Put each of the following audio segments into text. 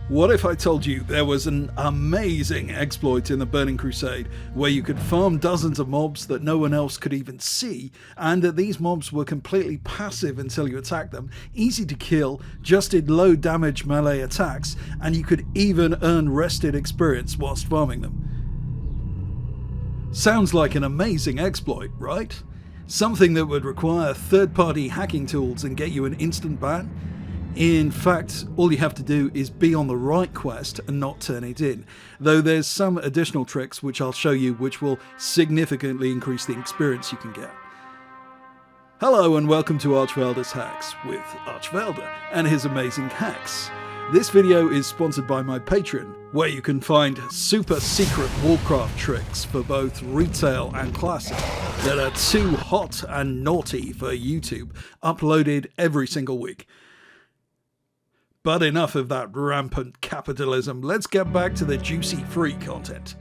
What if I told you there was an amazing exploit in the Burning Crusade where you could farm dozens of mobs that no one else could even see, and that these mobs were completely passive until you attacked them, easy to kill, just did low damage melee attacks, and you could even earn rested experience whilst farming them? Sounds like an amazing exploit, right? Something that would require third-party hacking tools and get you an instant ban? In fact, all you have to do is be on the right quest and not turn it in, though there's some additional tricks which I'll show you which will significantly increase the experience you can get. Hello and welcome to Archvelder's Hacks with Archvelder and his amazing hacks. This video is sponsored by my Patreon, where you can find super secret Warcraft tricks for both retail and classic that are too hot and naughty for YouTube, uploaded every single week. But enough of that rampant capitalism, let's get back to the juicy free content.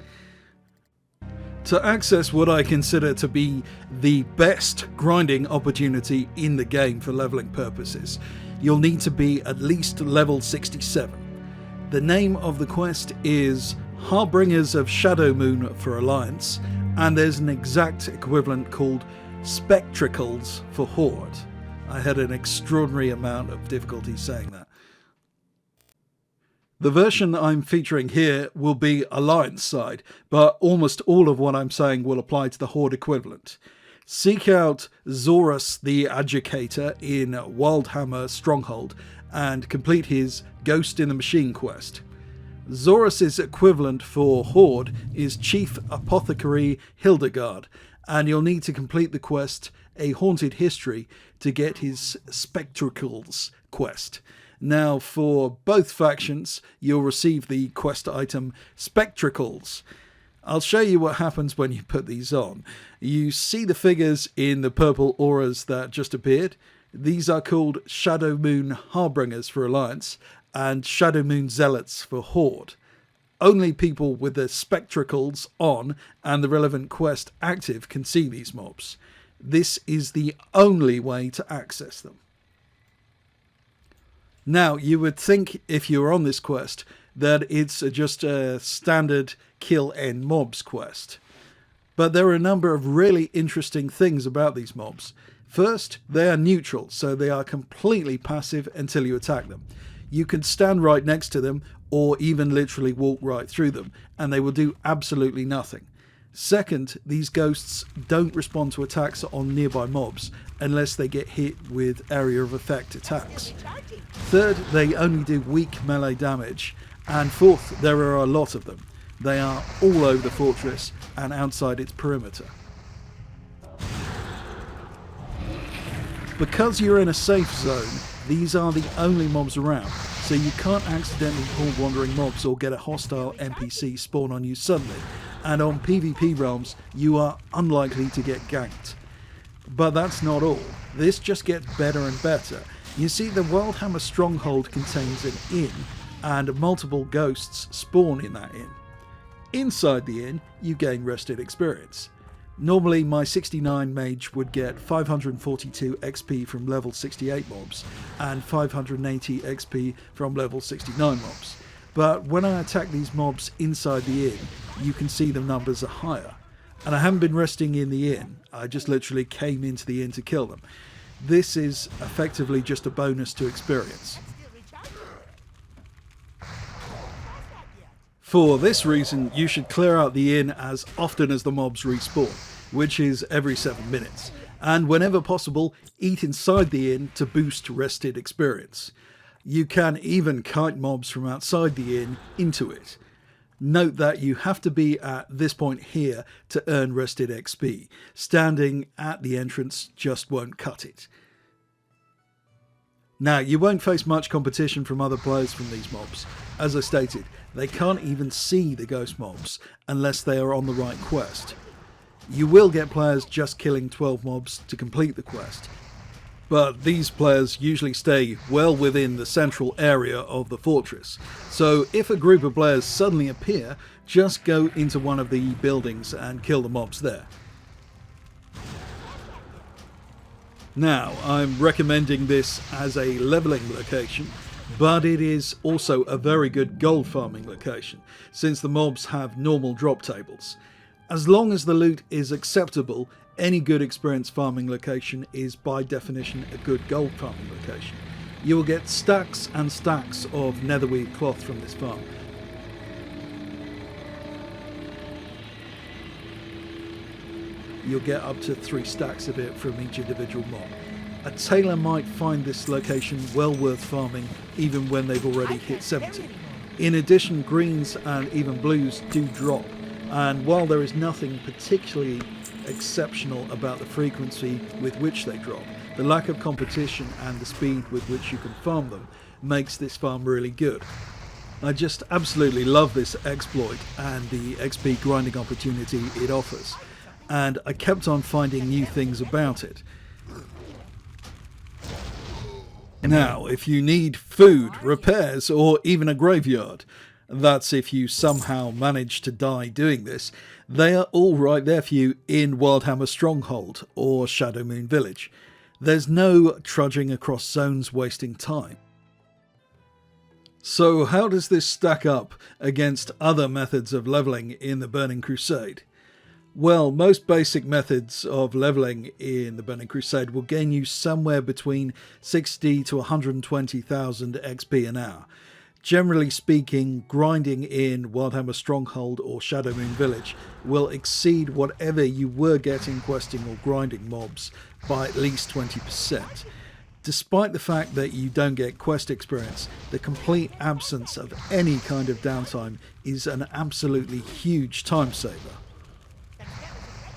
To access what I consider to be the best grinding opportunity in the game for leveling purposes, you'll need to be at least level 67. The name of the quest is Harbringers of Shadowmoon for Alliance, and there's an exact equivalent called Spectrecles for Horde. I had an extraordinary amount of difficulty saying that. The version I'm featuring here will be Alliance side, but almost all of what I'm saying will apply to the Horde equivalent. Seek out Zorus the Adjudicator in Wildhammer Stronghold and complete his Ghost in the Machine quest. Zorus's equivalent for Horde is Chief Apothecary Hildegard, and you'll need to complete the quest A Haunted History to get his Spectrecles quest. Now, for both factions, you'll receive the quest item Spectrecles. I'll show you what happens when you put these on. You see the figures in the purple auras that just appeared? These are called Shadowmoon Harbringers for Alliance and Shadowmoon Zealots for Horde. Only people with the Spectrecles on and the relevant quest active can see these mobs. This is the only way to access them. Now, you would think if you were on this quest that it's just a standard kill end mobs quest. But there are a number of really interesting things about these mobs. First, they are neutral, so they are completely passive until you attack them. You can stand right next to them or even literally walk right through them, and they will do absolutely nothing. Second, these ghosts don't respond to attacks on nearby mobs unless they get hit with area of effect attacks. Third, they only do weak melee damage. And fourth, there are a lot of them. They are all over the fortress and outside its perimeter. Because you're in a safe zone, these are the only mobs around, so you can't accidentally pull wandering mobs or get a hostile NPC spawn on you suddenly, and on PvP realms you are unlikely to get ganked. But that's not all. This just gets better and better. You see, the Wildhammer Stronghold contains an inn, and multiple ghosts spawn in that inn. Inside the inn, you gain rested experience. Normally my 69 mage would get 542 XP from level 68 mobs and 580 XP from level 69 mobs. But when I attack these mobs inside the inn, you can see the numbers are higher. And I haven't been resting in the inn, I just literally came into the inn to kill them. This is effectively just a bonus to experience. For this reason, you should clear out the inn as often as the mobs respawn, which is every 7 minutes, and whenever possible, eat inside the inn to boost rested experience. You can even kite mobs from outside the inn into it. Note that you have to be at this point here to earn rested XP. Standing at the entrance just won't cut it. Now, you won't face much competition from other players from these mobs. As I stated, they can't even see the ghost mobs unless they are on the right quest. You will get players just killing 12 mobs to complete the quest, but these players usually stay well within the central area of the fortress. So if a group of players suddenly appear, just go into one of the buildings and kill the mobs there. Now, I'm recommending this as a leveling location, but it is also a very good gold farming location, since the mobs have normal drop tables. As long as the loot is acceptable, any good experience farming location is by definition a good gold farming location. You will get stacks and stacks of netherweave cloth from this farm. You'll get up to 3 stacks of it from each individual mob. A tailor might find this location well worth farming even when they've already hit 70. In addition, greens and even blues do drop, and while there is nothing particularly exceptional about the frequency with which they drop, the lack of competition and the speed with which you can farm them makes this farm really good. I just absolutely love this exploit and the XP grinding opportunity it offers, and I kept on finding new things about it. Now, if you need food, repairs, or even a graveyard, that's if you somehow manage to die doing this, they are all right there for you in Wildhammer Stronghold or Shadowmoon Village. There's no trudging across zones wasting time. So how does this stack up against other methods of leveling in the Burning Crusade? Well, most basic methods of leveling in the Burning Crusade will gain you somewhere between 60 to 120,000 XP an hour. Generally speaking, grinding in Wildhammer Stronghold or Shadowmoon Village will exceed whatever you were getting questing or grinding mobs by at least 20%. Despite the fact that you don't get quest experience, the complete absence of any kind of downtime is an absolutely huge time saver.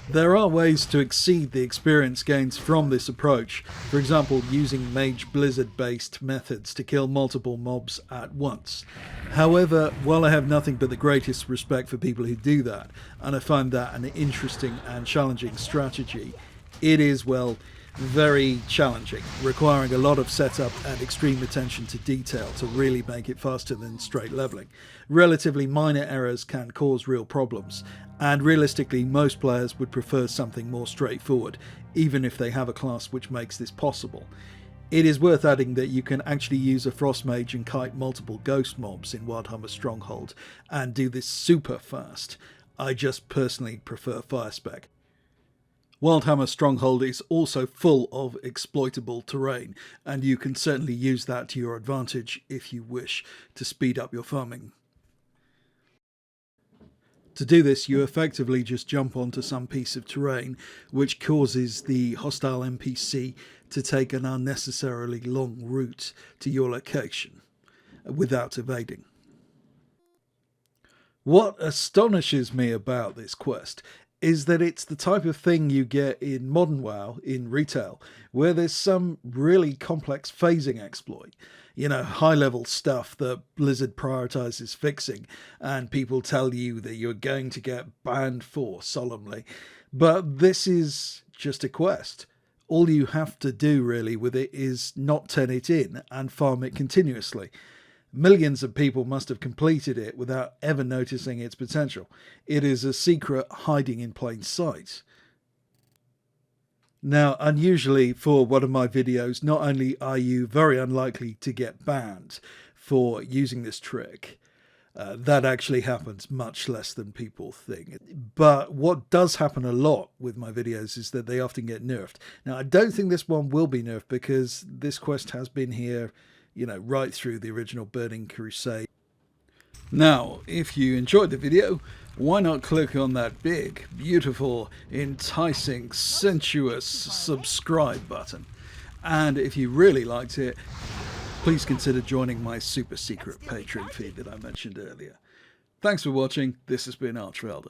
There are ways to exceed the experience gains from this approach, for example using Mage Blizzard based methods to kill multiple mobs at once. However, while I have nothing but the greatest respect for people who do that, and I find that an interesting and challenging strategy, it is, well, very challenging, requiring a lot of setup and extreme attention to detail to really make it faster than straight leveling. Relatively minor errors can cause real problems, and realistically most players would prefer something more straightforward, even if they have a class which makes this possible. It is worth adding that you can actually use a Frost Mage and kite multiple ghost mobs in Wildhammer Stronghold and do this super fast. I just personally prefer Fire Spec. Wildhammer Stronghold is also full of exploitable terrain, and you can certainly use that to your advantage if you wish to speed up your farming. To do this, you effectively just jump onto some piece of terrain which causes the hostile NPC to take an unnecessarily long route to your location without evading. What astonishes me about this quest is that it's the type of thing you get in modern WoW in retail, where there's some really complex phasing exploit. You know, high-level stuff that Blizzard prioritizes fixing, and people tell you that you're going to get banned for solemnly. But this is just a quest. All you have to do really with it is not turn it in and farm it continuously. Millions of people must have completed it without ever noticing its potential. It is a secret hiding in plain sight. Now, unusually for one of my videos, not only are you very unlikely to get banned for using this trick, that actually happens much less than people think. But what does happen a lot with my videos is that they often get nerfed. Now, I don't think this one will be nerfed because this quest has been here, you know, right through the original Burning Crusade. Now, if you enjoyed the video, why not click on that big, beautiful, enticing, sensuous subscribe button? And if you really liked it, please consider joining my super secret Patreon feed that I mentioned earlier. Thanks for watching. This has been Archvelder.